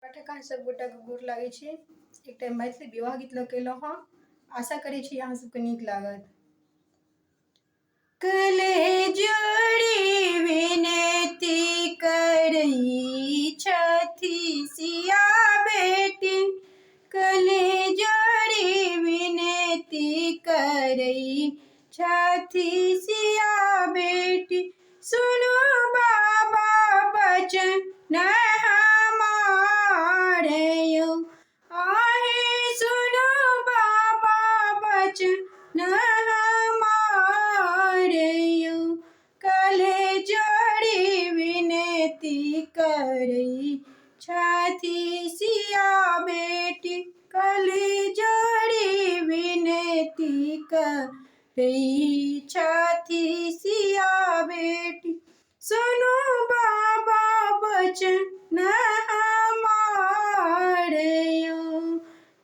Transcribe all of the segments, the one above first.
पाठक अहाँ सब गोटा के गोर लागै छी। एकटा मैथिली विवाह गीत लऽ के अयलहुँ हँ। आशा करै छी अहाँ सबके नीक लागत। कले जोड़ी विनती करई छथि सिया बेटी, कले जोड़ी विनती करई छथि सिया बेटी। सुनो बाबा बचन हमारे, आहे सुनो बाबा बचन हमारे। कले जोड़ी विनती करई छथि सिया बेटी, कले जोड़ी विनती करई छथि सिया बेटी। सुनो बाबा बचन हमारे,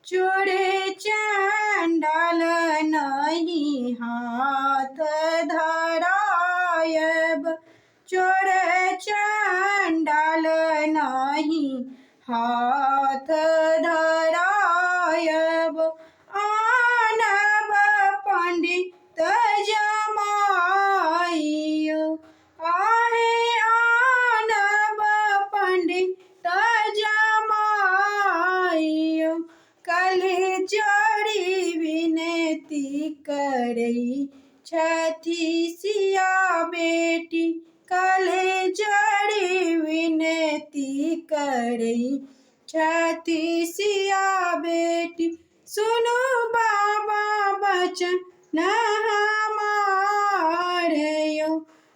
चोरे चंडाल नहीं हाथ धरायब, चोरे चंडाल नहीं हाथ धरायब। आनब पंडित जमाइयो, आहे आनब पंडित जमाइयो। कले जोड़ी विनती करई छथि सिया बेटी, कले जोड़ी विनती करई छथि सिया बेटी। सुनो बाबा बचन हमारे,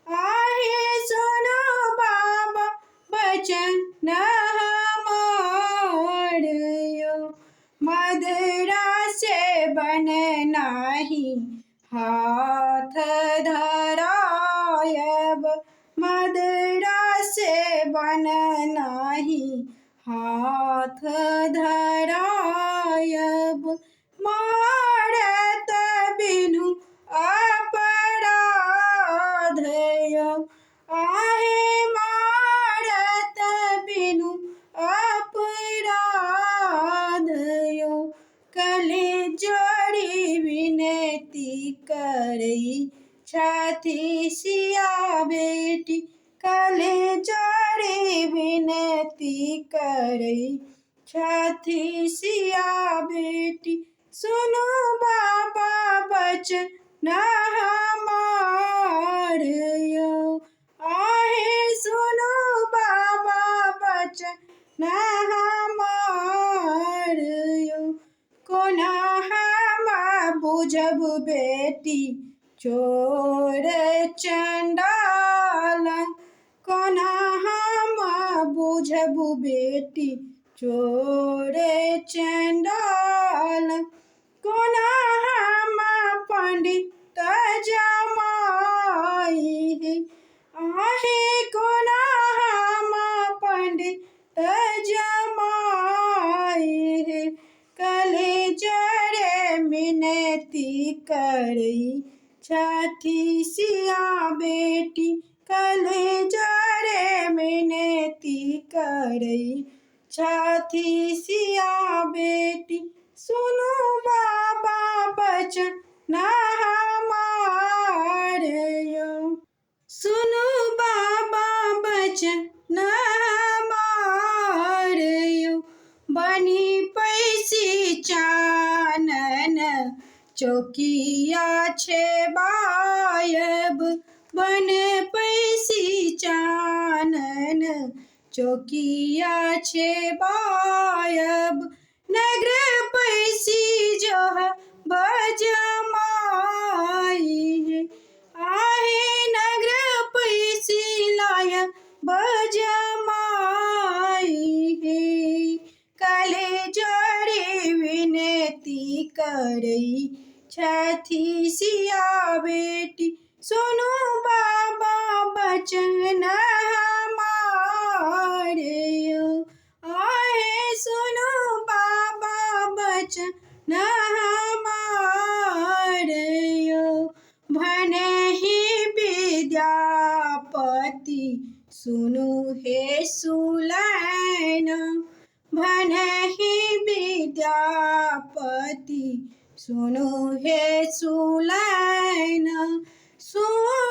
आहे सुनो बाबा बचन हमारे। मदरा से बन नाही हाथ धरायब, मदरा से बन नाही हाथ धरायब। मारत बिनु अपराध, आहे मारत बिनु अपराध। कले जोड़ी विनती करई छथि सिया बेटी, कले जोड़ी विनती करई छथि सिया बेटी। सुनो बाबा बचन हमारे, आहे सुनो बाबा बचन हमारे। कोना हम बुझब बेटी चोर चंडाल, कोना हम बुझब बेटी चोर चंडाल। कोना हम पंडित जमाई, आहे कोना हम पंडित जमाई। कले जोड़े विनती करई छथि सिया बेटी, कले जोड़े विनती करई छथि सिया बेटी। सुनो बाबा बचन हमारे, सुनो बाबा बचन हमारे। बनी पैसी चानन चौकिया छेबायब, बन पैसी चानन चौकिया छेबायब। नगर पैसी जो बजमाई, आहे नगर पैसी लाय बजमाई। कले जोड़ी विनती करई छथि सिया बेटी। सुनो बाबा बचन हमारे, आहे सुनो बाबा बचन हमारे। भनहि विद्यापति सुनु हे सुलैन, विद्यापति सुनु हे सुलैन सुनु